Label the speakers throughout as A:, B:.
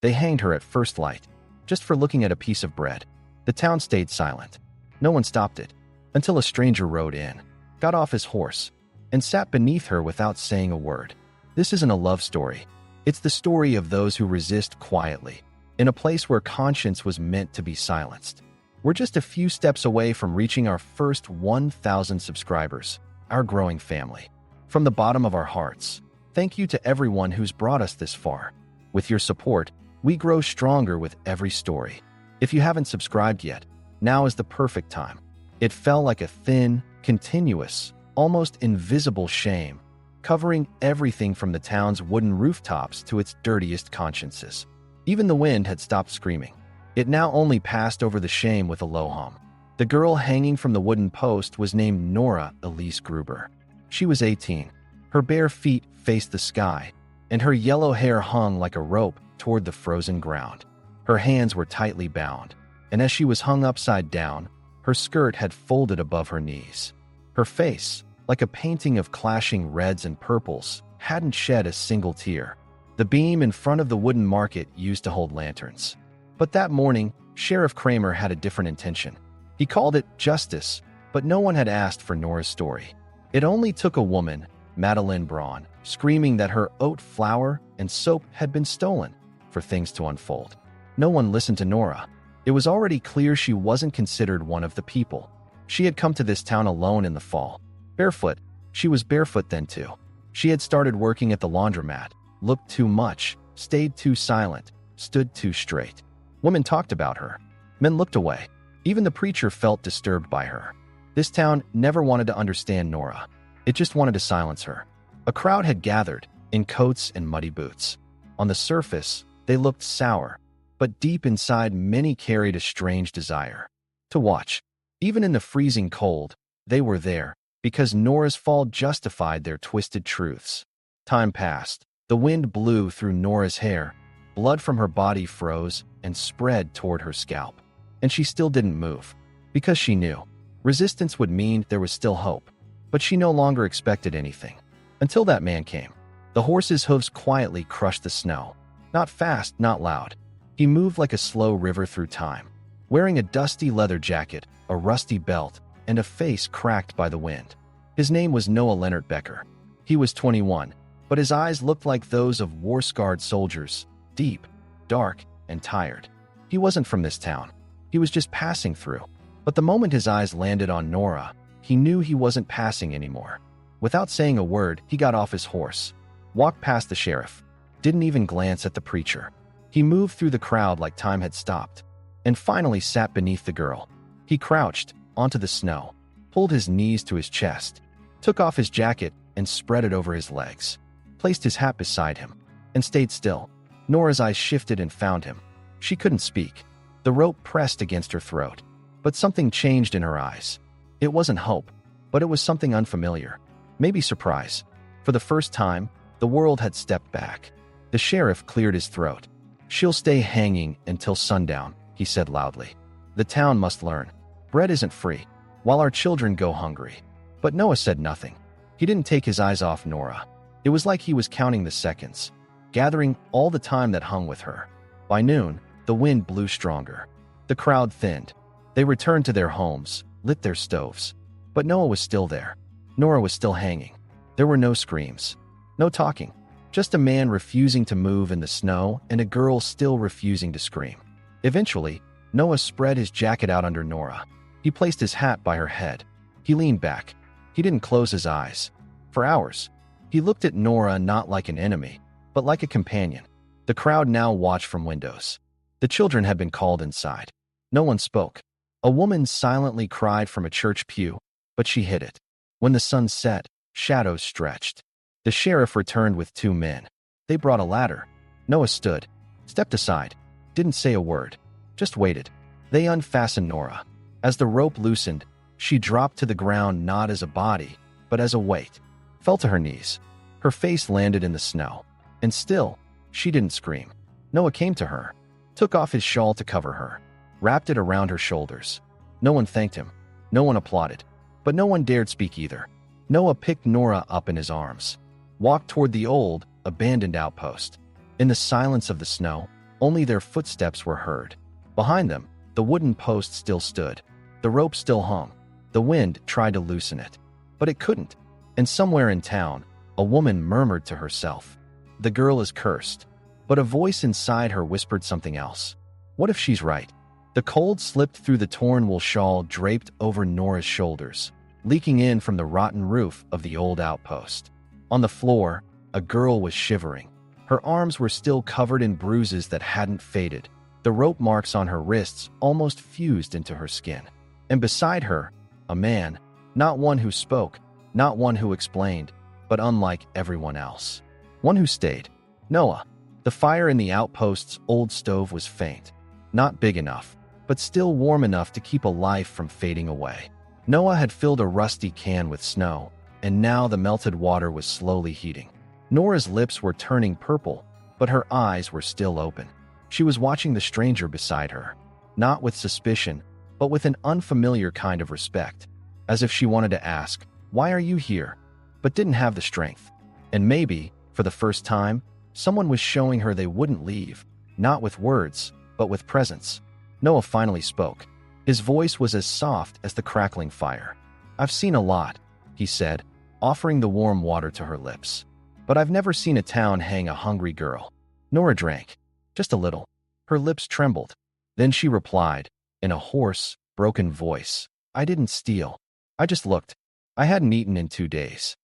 A: They hanged her at first light, just for looking at a piece of bread. The town stayed silent. No one stopped it, until a stranger rode in, got off his horse, and sat beneath her without saying a word. This isn't a love story. It's the story of those who resist quietly, in a place where conscience was meant to be silenced. We're just a few steps away from reaching our first 1,000 subscribers, our growing family. From the bottom of our hearts, thank you to everyone who's brought us this far. With your support, we grow stronger with every story. If you haven't subscribed yet, now is the perfect time. It fell like a thin, continuous, almost invisible shame, covering everything from the town's wooden rooftops to its dirtiest consciences. Even the wind had stopped screaming. It now only passed over the shame with a low hum. The girl hanging from the wooden post was named Nora Elise Gruber. She was 18. Her bare feet faced the sky, and her yellow hair hung like a rope toward the frozen ground. Her hands were tightly bound, and as she was hung upside down, her skirt had folded above her knees. Her face, like a painting of clashing reds and purples, hadn't shed a single tear. The beam in front of the wooden market used to hold lanterns. But that morning, Sheriff Kramer had a different intention. He called it justice, but no one had asked for Nora's story. It only took a woman, Madeline Braun, screaming that her oat flour and soap had been stolen, for things to unfold. No one listened to Nora. It was already clear she wasn't considered one of the people. She had come to this town alone in the fall. Barefoot. She was barefoot then too. She had started working at the laundromat, looked too much, stayed too silent, stood too straight. Women talked about her. Men looked away. Even the preacher felt disturbed by her. This town never wanted to understand Nora. It just wanted to silence her. A crowd had gathered, in coats and muddy boots. On the surface, they looked sour, but deep inside many carried a strange desire to watch. Even in the freezing cold, they were there, because Nora's fall justified their twisted truths. Time passed. The wind blew through Nora's hair. Blood from her body froze and spread toward her scalp. And she still didn't move, because she knew resistance would mean there was still hope. But she no longer expected anything. Until that man came. The horse's hooves quietly crushed the snow. Not fast, not loud. He moved like a slow river through time, wearing a dusty leather jacket, a rusty belt, and a face cracked by the wind. His name was Noah Leonard Becker. He was 21, but his eyes looked like those of war-scarred soldiers, deep, dark, and tired. He wasn't from this town. He was just passing through. But the moment his eyes landed on Nora, he knew he wasn't passing anymore. Without saying a word, he got off his horse, walked past the sheriff, didn't even glance at the preacher. He moved through the crowd like time had stopped, and finally sat beneath the girl. He crouched onto the snow, pulled his knees to his chest, took off his jacket and spread it over his legs, placed his hat beside him, and stayed still. Nora's eyes shifted and found him. She couldn't speak. The rope pressed against her throat, but something changed in her eyes. It wasn't hope, but it was something unfamiliar, maybe surprise. For the first time, the world had stepped back. The sheriff cleared his throat. "She'll stay hanging until sundown," he said loudly. "The town must learn. Bread isn't free, while our children go hungry." But Noah said nothing. He didn't take his eyes off Nora. It was like he was counting the seconds, gathering all the time that hung with her. By noon, the wind blew stronger. The crowd thinned. They returned to their homes, lit their stoves. But Noah was still there. Nora was still hanging. There were no screams, no talking, just a man refusing to move in the snow and a girl still refusing to scream. Eventually, Noah spread his jacket out under Nora. He placed his hat by her head. He leaned back. He didn't close his eyes. For hours, he looked at Nora not like an enemy, but like a companion. The crowd now watched from windows. The children had been called inside. No one spoke. A woman silently cried from a church pew, but she hid it. When the sun set, shadows stretched. The sheriff returned with 2 men. They brought a ladder. Noah stood, stepped aside, didn't say a word, just waited. They unfastened Nora. As the rope loosened, she dropped to the ground not as a body, but as a weight, fell to her knees. Her face landed in the snow. And still, she didn't scream. Noah came to her, took off his shawl to cover her, wrapped it around her shoulders. No one thanked him. No one applauded. But no one dared speak either. Noah picked Nora up in his arms, walked toward the old, abandoned outpost. In the silence of the snow, Only their footsteps were heard. Behind them, the wooden post still stood. The rope still hung. The wind tried to loosen it, but it couldn't. And somewhere in town, a woman murmured to herself, "The girl is cursed." But a voice inside her whispered something else. What if she's right? The cold slipped through the torn wool shawl draped over Nora's shoulders, leaking in from the rotten roof of the old outpost. On the floor, a girl was shivering. Her arms were still covered in bruises that hadn't faded. The rope marks on her wrists almost fused into her skin. And beside her, a man, not one who spoke, not one who explained, but unlike everyone else. One who stayed. Noah. The fire in the outpost's old stove was faint. Not big enough, but still warm enough to keep a life from fading away. Noah had filled a rusty can with snow, and now the melted water was slowly heating. Nora's lips were turning purple, but her eyes were still open. She was watching the stranger beside her, not with suspicion, but with an unfamiliar kind of respect, as if she wanted to ask, "Why are you here?" but didn't have the strength. And maybe, for the first time, someone was showing her they wouldn't leave, not with words, but with presence. Noah finally spoke. His voice was as soft as the crackling fire. "I've seen a lot," he said, offering the warm water to her lips. "But I've never seen a town hang a hungry girl." Nora drank. Just a little. Her lips trembled. Then she replied, in a hoarse, broken voice, "I didn't steal. I just looked. I hadn't eaten in 2 days."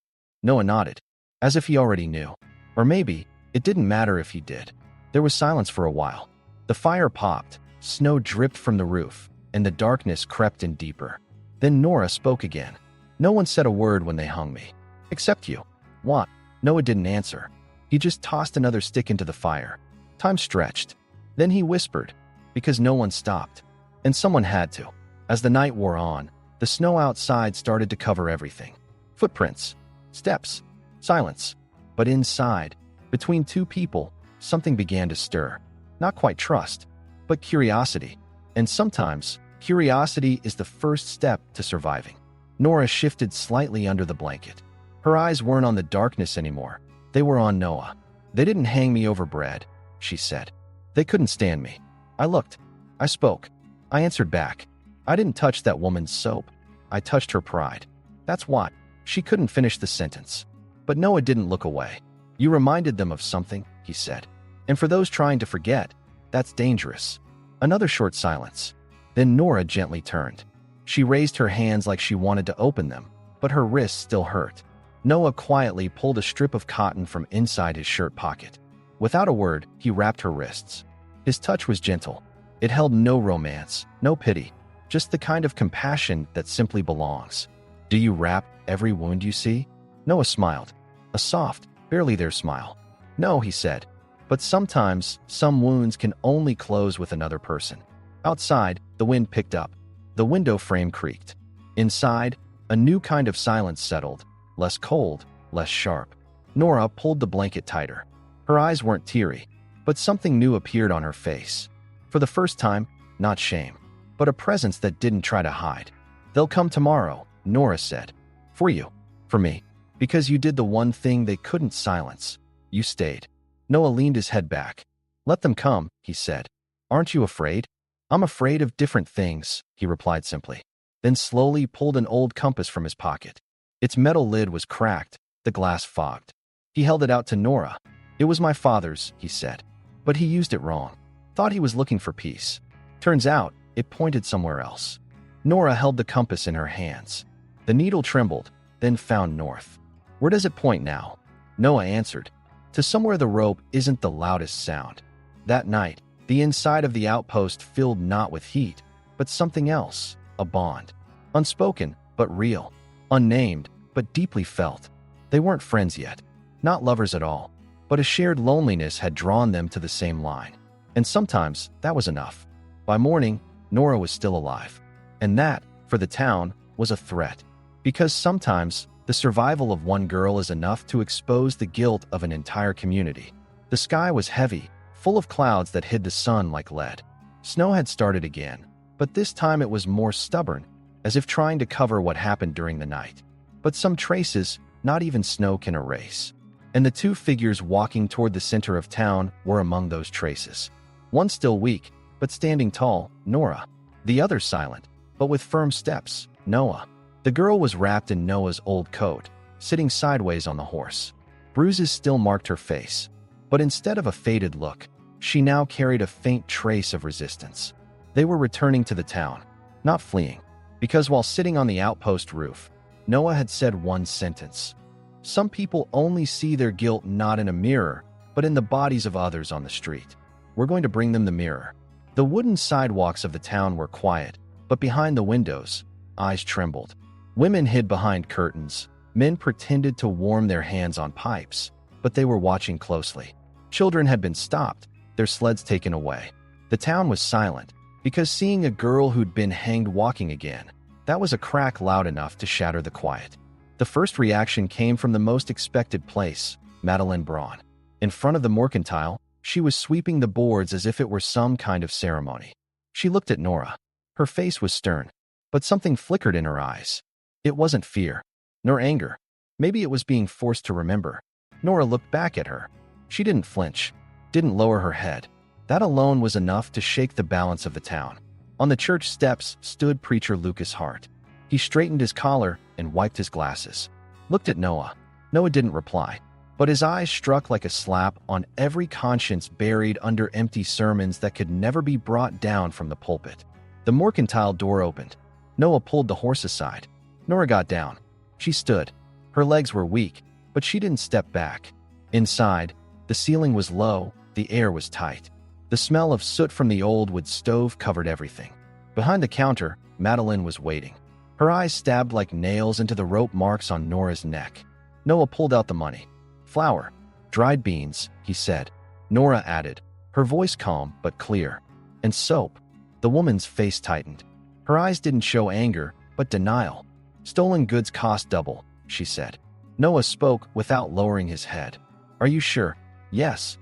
A: Noah nodded, as if he already knew. Or maybe, it didn't matter if he did. There was silence for a while. The fire popped, snow dripped from the roof, and the darkness crept in deeper. Then Nora spoke again. "No one said a word when they hung me. Except you." "What?" Noah didn't answer. He just tossed another stick into the fire. Time stretched. Then he whispered, because no one stopped. And someone had to. As the night wore on, the snow outside started to cover everything. Footprints, steps, silence. But inside, between two people, something began to stir. Not quite trust, but curiosity. And sometimes, curiosity is the first step to surviving. Nora shifted slightly under the blanket. Her eyes weren't on the darkness anymore. They were on Noah. "They didn't hang me over bread," she said. "They couldn't stand me. I looked. I spoke. I answered back. I didn't touch that woman's soap. I touched her pride. That's why." She couldn't finish the sentence. But Noah didn't look away. "You reminded them of something," he said. "And for those trying to forget, that's dangerous." Another short silence. Then Nora gently turned. She raised her hands like she wanted to open them, but her wrists still hurt. Noah quietly pulled a strip of cotton from inside his shirt pocket. Without a word, he wrapped her wrists. His touch was gentle. It held no romance, no pity, just the kind of compassion that simply belongs. "Do you wrap every wound you see?" Noah smiled. A soft, barely there smile. "No," he said. "But sometimes, some wounds can only close with another person." Outside, the wind picked up. The window frame creaked. Inside, a new kind of silence settled, less cold, less sharp. Nora pulled the blanket tighter. Her eyes weren't teary, but something new appeared on her face. For the first time, not shame, but a presence that didn't try to hide. "They'll come tomorrow," Nora said. "For you. For me. Because you did the one thing they couldn't silence. You stayed." Noah leaned his head back. "Let them come," he said. "Aren't you afraid?" "I'm afraid of different things," he replied simply. Then slowly pulled an old compass from his pocket. Its metal lid was cracked, the glass fogged. He held it out to Nora. "It was my father's," he said. "But he used it wrong. Thought he was looking for peace. Turns out, it pointed somewhere else." Nora held the compass in her hands. The needle trembled, then found north. "Where does it point now?" Noah answered. "To somewhere the rope isn't the loudest sound." That night, the inside of the outpost filled not with heat, but something else, a bond. Unspoken, but real. Unnamed, but deeply felt. They weren't friends yet. Not lovers at all. But a shared loneliness had drawn them to the same line. And sometimes, that was enough. By morning, Nora was still alive. And that, for the town, was a threat. Because sometimes, the survival of one girl is enough to expose the guilt of an entire community. The sky was heavy, full of clouds that hid the sun like lead. Snow had started again, but this time it was more stubborn, as if trying to cover what happened during the night. But some traces, not even snow can erase. And the two figures walking toward the center of town were among those traces. One still weak, but standing tall, Nora. The other silent, but with firm steps, Noah. The girl was wrapped in Noah's old coat, sitting sideways on the horse. Bruises still marked her face, but instead of a faded look, she now carried a faint trace of resistance. They were returning to the town, not fleeing, because while sitting on the outpost roof, Noah had said one sentence. Some people only see their guilt not in a mirror, but in the bodies of others on the street. We're going to bring them the mirror. The wooden sidewalks of the town were quiet, but behind the windows, eyes trembled. Women hid behind curtains. Men pretended to warm their hands on pipes, but they were watching closely. Children had been stopped, their sleds taken away. The town was silent, because seeing a girl who'd been hanged walking again, that was a crack loud enough to shatter the quiet. The first reaction came from the most expected place, Madeleine Braun. In front of the mercantile, she was sweeping the boards as if it were some kind of ceremony. She looked at Nora. Her face was stern, but something flickered in her eyes. It wasn't fear, nor anger. Maybe it was being forced to remember. Nora looked back at her. She didn't flinch, didn't lower her head. That alone was enough to shake the balance of the town. On the church steps stood preacher Lucas Hart. He straightened his collar and wiped his glasses. Looked at Noah. Noah didn't reply, but his eyes struck like a slap on every conscience buried under empty sermons that could never be brought down from the pulpit. The mercantile door opened. Noah pulled the horse aside. Nora got down. She stood. Her legs were weak, but she didn't step back. Inside, the ceiling was low, the air was tight. The smell of soot from the old wood stove covered everything. Behind the counter, Madeleine was waiting. Her eyes stabbed like nails into the rope marks on Nora's neck. Noah pulled out the money. "Flour, dried beans," he said. Nora added, her voice calm but clear. "And soap." The woman's face tightened. Her eyes didn't show anger, but denial. "Stolen goods cost double," she said. Noah spoke without lowering his head. "Are you sure?" "Yes.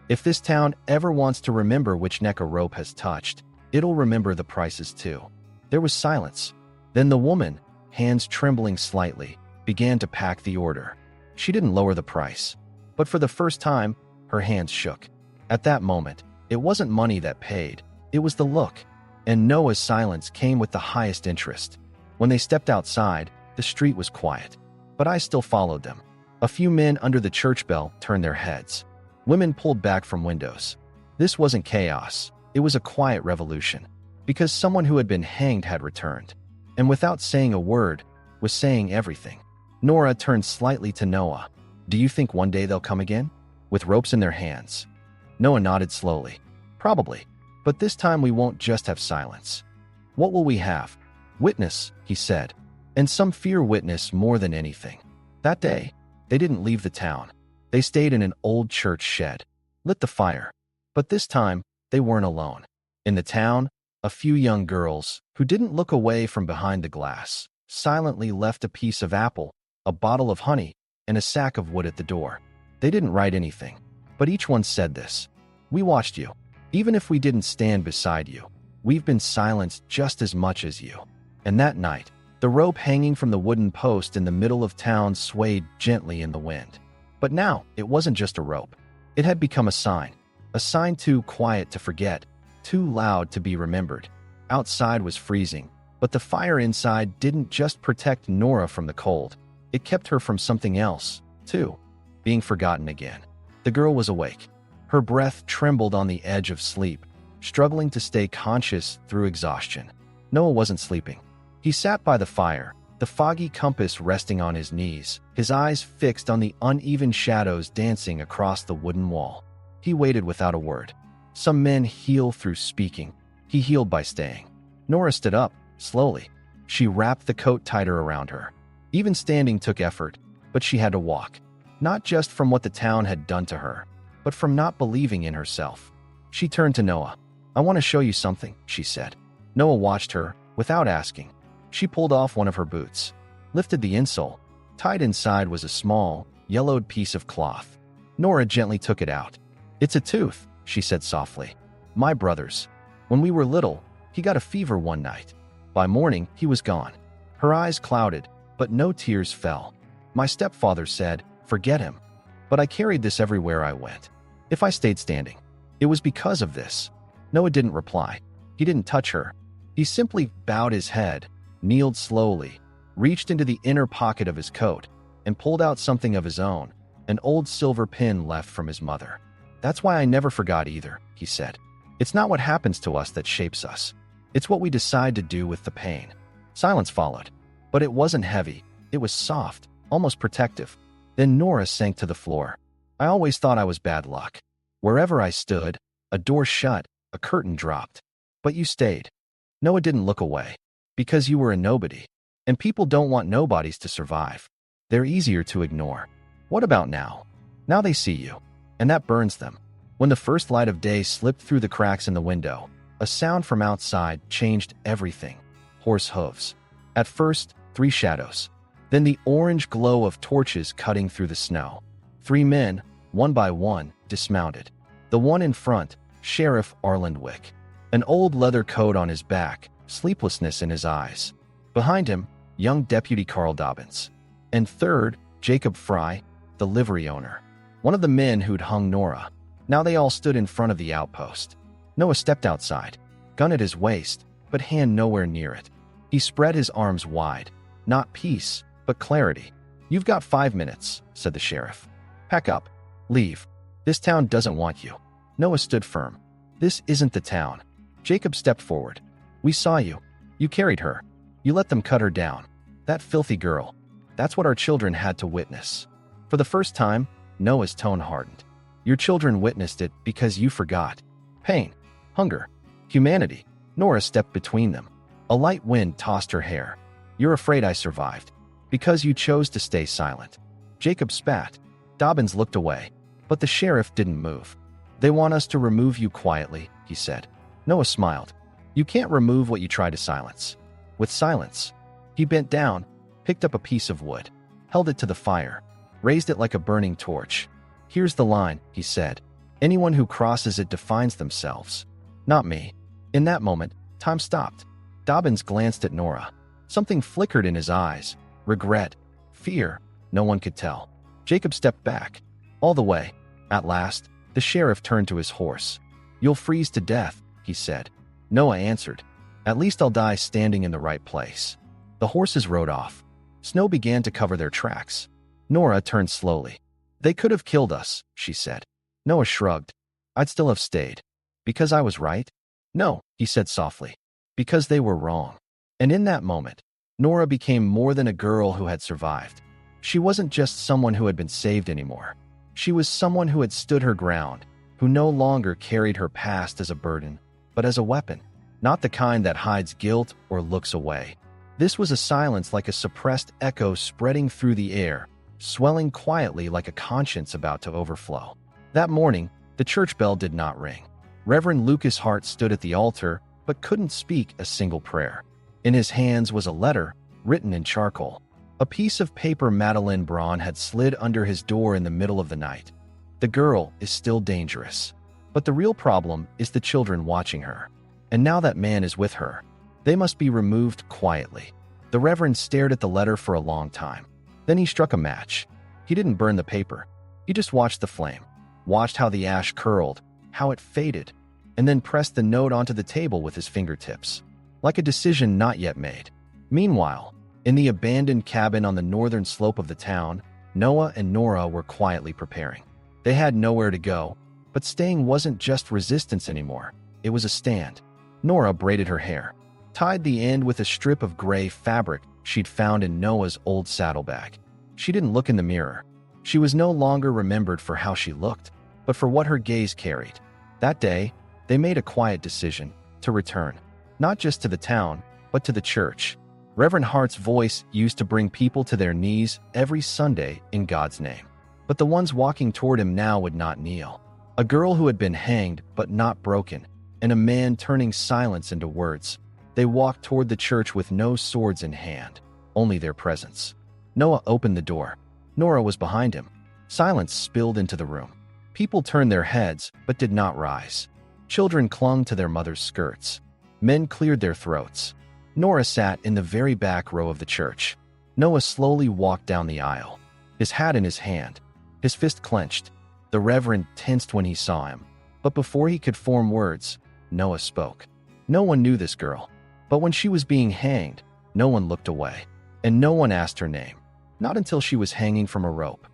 A: If this town ever wants to remember which neck a rope has touched, it'll remember the prices too." There was silence. Then the woman, hands trembling slightly, began to pack the order. She didn't lower the price, but for the first time, her hands shook. At that moment, it wasn't money that paid, it was the look. And Noah's silence came with the highest interest. When they stepped outside, the street was quiet, but I still followed them. A few men under the church bell turned their heads. Women pulled back from windows. This wasn't chaos, it was a quiet revolution, because someone who had been hanged had returned, and without saying a word, was saying everything. Nora turned slightly to Noah. "Do you think one day they'll come again? With ropes in their hands?" Noah nodded slowly. "Probably, but this time we won't just have silence." "What will we have?" "Witness," he said, "and some fear witness more than anything." That day, they didn't leave the town. They stayed in an old church shed, lit the fire. But this time, they weren't alone. In the town, a few young girls, who didn't look away from behind the glass, silently left a piece of apple, a bottle of honey, and a sack of wood at the door. They didn't write anything, but each one said this: "We watched you. Even if we didn't stand beside you, we've been silenced just as much as you." And that night, the rope hanging from the wooden post in the middle of town swayed gently in the wind. But now, it wasn't just a rope. It had become a sign too quiet to forget, too loud to be remembered. Outside was freezing, but the fire inside didn't just protect Nora from the cold. It kept her from something else, too, being forgotten again. The girl was awake. Her breath trembled on the edge of sleep, struggling to stay conscious through exhaustion. Noah wasn't sleeping. He sat by the fire, the foggy compass resting on his knees, his eyes fixed on the uneven shadows dancing across the wooden wall. He waited without a word. Some men heal through speaking. He healed by staying. Nora stood up, slowly. She wrapped the coat tighter around her. Even standing took effort, but she had to walk. Not just from what the town had done to her, but from not believing in herself. She turned to Noah. "I want to show you something," she said. Noah watched her, without asking. She pulled off one of her boots, lifted the insole. Tied inside was a small, yellowed piece of cloth. Nora gently took it out. "It's a tooth," she said softly. "My brother's. When we were little, he got a fever one night. By morning, he was gone." Her eyes clouded, but no tears fell. "My stepfather said, 'Forget him.' But I carried this everywhere I went. If I stayed standing, it was because of this. Noah didn't reply. He didn't touch her. He simply bowed his head, kneeled slowly, reached into the inner pocket of his coat, and pulled out something of his own, an old silver pin left from his mother. "That's why I never forgot either," he said. "It's not what happens to us that shapes us. It's what we decide to do with the pain." Silence followed, but it wasn't heavy. It was soft, almost protective. Then Nora sank to the floor. "I always thought I was bad luck. Wherever I stood, a door shut, a curtain dropped. But you stayed." Noah didn't look away. "Because you were a nobody. And people don't want nobodies to survive. They're easier to ignore. What about now? Now they see you. And that burns them." When the first light of day slipped through the cracks in the window, a sound from outside changed everything. Horse hooves. At first, 3 shadows. Then the orange glow of torches cutting through the snow. 3 men, one by one, dismounted. The one in front, Sheriff Arland Wick. An old leather coat on his back, sleeplessness in his eyes. Behind him, young Deputy Carl Dobbins. And third, Jacob Fry, the livery owner. One of the men who'd hung Nora. Now they all stood in front of the outpost. Noah stepped outside, gun at his waist, but hand nowhere near it. He spread his arms wide. Not peace, but clarity. "You've got 5 minutes," said the sheriff. "Pack up. Leave. This town doesn't want you." Noah stood firm. "This isn't the town." Jacob stepped forward. "We saw you. You carried her. You let them cut her down. That filthy girl. That's what our children had to witness." For the first time, Noah's tone hardened. "Your children witnessed it because you forgot. Pain, hunger, humanity." Nora stepped between them. A light wind tossed her hair. "You're afraid I survived. Because you chose to stay silent." Jacob spat. Dobbins looked away. But the sheriff didn't move. "They want us to remove you quietly," he said. Noah smiled. "You can't remove what you try to silence." With silence, he bent down, picked up a piece of wood, held it to the fire, raised it like a burning torch. "Here's the line," he said. "Anyone who crosses it defines themselves. Not me." In that moment, time stopped. Dobbins glanced at Nora. Something flickered in his eyes. Regret, fear, no one could tell. Jacob stepped back. All the way. At last, the sheriff turned to his horse. "You'll freeze to death," he said. Noah answered, "At least I'll die standing in the right place." The horses rode off. Snow began to cover their tracks. Nora turned slowly. "They could have killed us," she said. Noah shrugged. "I'd still have stayed." "Because I was right?" "No," he said softly. "Because they were wrong." And in that moment, Nora became more than a girl who had survived. She wasn't just someone who had been saved anymore. She was someone who had stood her ground, who no longer carried her past as a burden, but as a weapon, not the kind that hides guilt or looks away. This was a silence like a suppressed echo spreading through the air, swelling quietly like a conscience about to overflow. That morning, the church bell did not ring. Reverend Lucas Hart stood at the altar, but couldn't speak a single prayer. In his hands was a letter, written in charcoal. A piece of paper Madeleine Braun had slid under his door in the middle of the night. "The girl is still dangerous. But the real problem is the children watching her. And now that man is with her. They must be removed quietly." The Reverend stared at the letter for a long time. Then he struck a match. He didn't burn the paper. He just watched the flame, watched how the ash curled, how it faded, and then pressed the note onto the table with his fingertips, like a decision not yet made. Meanwhile, in the abandoned cabin on the northern slope of the town, Noah and Nora were quietly preparing. They had nowhere to go, but staying wasn't just resistance anymore. It was a stand. Nora braided her hair, tied the end with a strip of gray fabric she'd found in Noah's old saddlebag. She didn't look in the mirror. She was no longer remembered for how she looked, but for what her gaze carried. That day, they made a quiet decision to return, not just to the town, but to the church. Reverend Hart's voice used to bring people to their knees every Sunday in God's name. But the ones walking toward him now would not kneel. A girl who had been hanged but not broken, and a man turning silence into words. They walked toward the church with no swords in hand, only their presence. Noah opened the door. Nora was behind him. Silence spilled into the room. People turned their heads but did not rise. Children clung to their mother's skirts. Men cleared their throats. Nora sat in the very back row of the church. Noah slowly walked down the aisle, his hat in his hand, his fist clenched. The Reverend tensed when he saw him, but before he could form words, Noah spoke. No one knew this girl. But when she was being hanged, no one looked away. And no one asked her name. Not until she was hanging from a rope.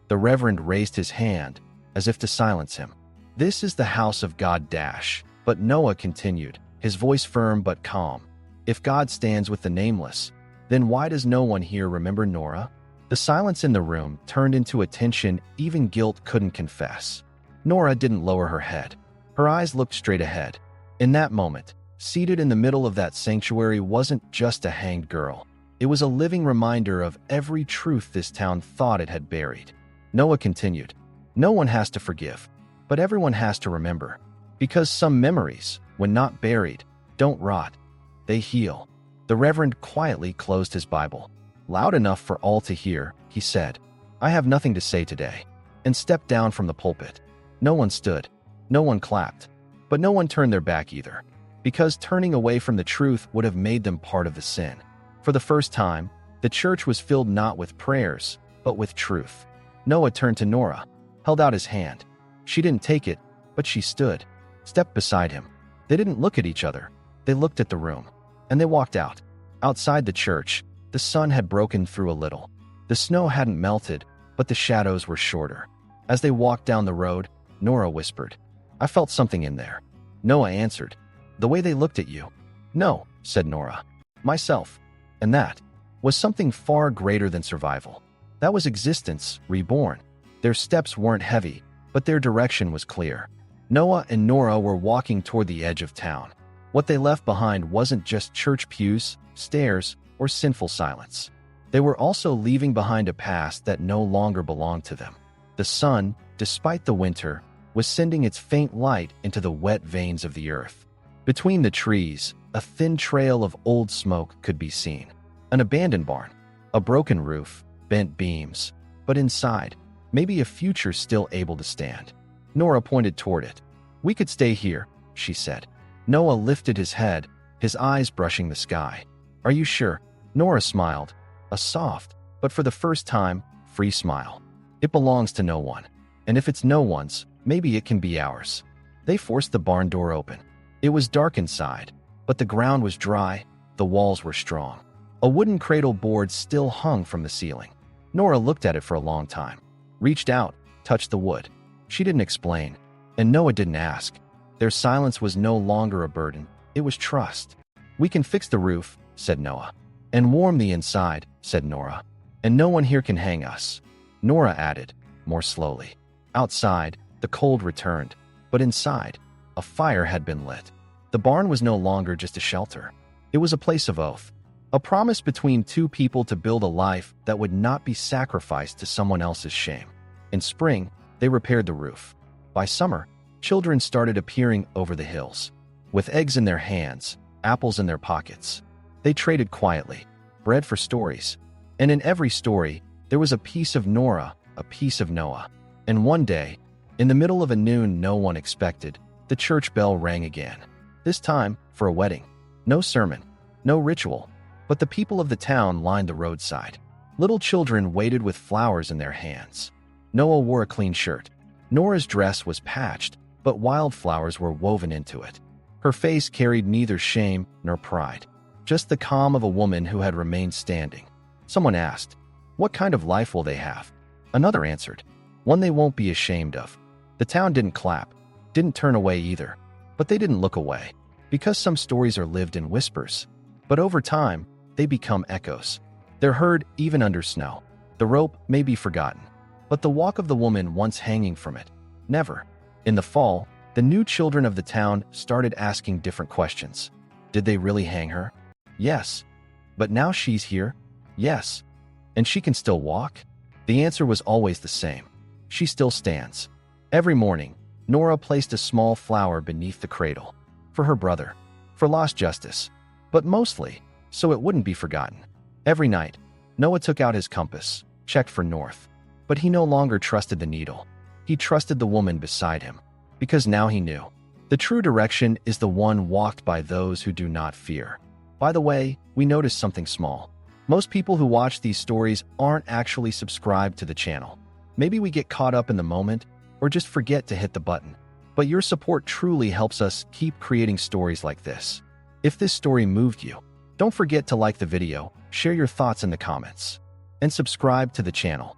A: The Reverend raised his hand, as if to silence him. This is the house of God dash. But Noah continued, his voice firm but calm. If God stands with the nameless, then why does no one here remember Nora? The silence in the room turned into a tension even guilt couldn't confess. Nora didn't lower her head. Her eyes looked straight ahead. In that moment, seated in the middle of that sanctuary wasn't just a hanged girl. It was a living reminder of every truth this town thought it had buried. Noah continued, no one has to forgive, but everyone has to remember. Because some memories, when not buried, don't rot. They heal. The Reverend quietly closed his Bible. Loud enough for all to hear, he said, I have nothing to say today, and stepped down from the pulpit. No one stood. No one clapped. But no one turned their back either, because turning away from the truth would have made them part of the sin. For the first time, the church was filled not with prayers, but with truth. Noah turned to Nora, held out his hand. She didn't take it, but she stood, stepped beside him. They didn't look at each other. They looked at the room, and they walked out. Outside the church, the sun had broken through a little. The snow hadn't melted, but the shadows were shorter. As they walked down the road, Nora whispered, I felt something in there. Noah answered, the way they looked at you. No, said Nora. Myself. And that was something far greater than survival. That was existence, reborn. Their steps weren't heavy, but their direction was clear. Noah and Nora were walking toward the edge of town. What they left behind wasn't just church pews, stairs, or sinful silence. They were also leaving behind a past that no longer belonged to them. The sun, despite the winter, was sending its faint light into the wet veins of the earth. Between the trees, a thin trail of old smoke could be seen. An abandoned barn, a broken roof, bent beams, but inside, maybe a future still able to stand. Nora pointed toward it. We could stay here, she said. Noah lifted his head, his eyes brushing the sky. Are you sure? Nora smiled, a soft, but for the first time, free smile. It belongs to no one. And if it's no one's, maybe it can be ours. They forced the barn door open. It was dark inside, but the ground was dry, the walls were strong. A wooden cradle board still hung from the ceiling. Nora looked at it for a long time, reached out, touched the wood. She didn't explain, and Noah didn't ask. Their silence was no longer a burden, it was trust. We can fix the roof, said Noah. And warm the inside, said Nora. And no one here can hang us. Nora added, more slowly. Outside, the cold returned, but inside, a fire had been lit. The barn was no longer just a shelter. It was a place of oath, a promise between two people to build a life that would not be sacrificed to someone else's shame. In spring, they repaired the roof. By summer, children started appearing over the hills, with eggs in their hands, apples in their pockets. They traded quietly, bread for stories. And in every story, there was a piece of Nora, a piece of Noah. And one day, in the middle of a noon no one expected, the church bell rang again. This time, for a wedding. No sermon, no ritual, but the people of the town lined the roadside. Little children waited with flowers in their hands. Noah wore a clean shirt. Nora's dress was patched, but wildflowers were woven into it. Her face carried neither shame nor pride, just the calm of a woman who had remained standing. Someone asked, what kind of life will they have? Another answered, one they won't be ashamed of. The town didn't clap, didn't turn away either, but they didn't look away, because some stories are lived in whispers. But over time, they become echoes. They're heard even under snow. The rope may be forgotten, but the walk of the woman once hanging from it, never. In the fall, the new children of the town started asking different questions. Did they really hang her? Yes. But now she's here? Yes. And she can still walk? The answer was always the same. She still stands. Every morning, Nora placed a small flower beneath the cradle. For her brother. For lost justice. But mostly, so it wouldn't be forgotten. Every night, Noah took out his compass, checked for north. But he no longer trusted the needle. He trusted the woman beside him. Because now he knew. The true direction is the one walked by those who do not fear. By the way, we noticed something small. Most people who watch these stories aren't actually subscribed to the channel. Maybe we get caught up in the moment, or just forget to hit the button. but your support truly helps us keep creating stories like this. If this story moved you, don't forget to like the video, share your thoughts in the comments, and subscribe to the channel.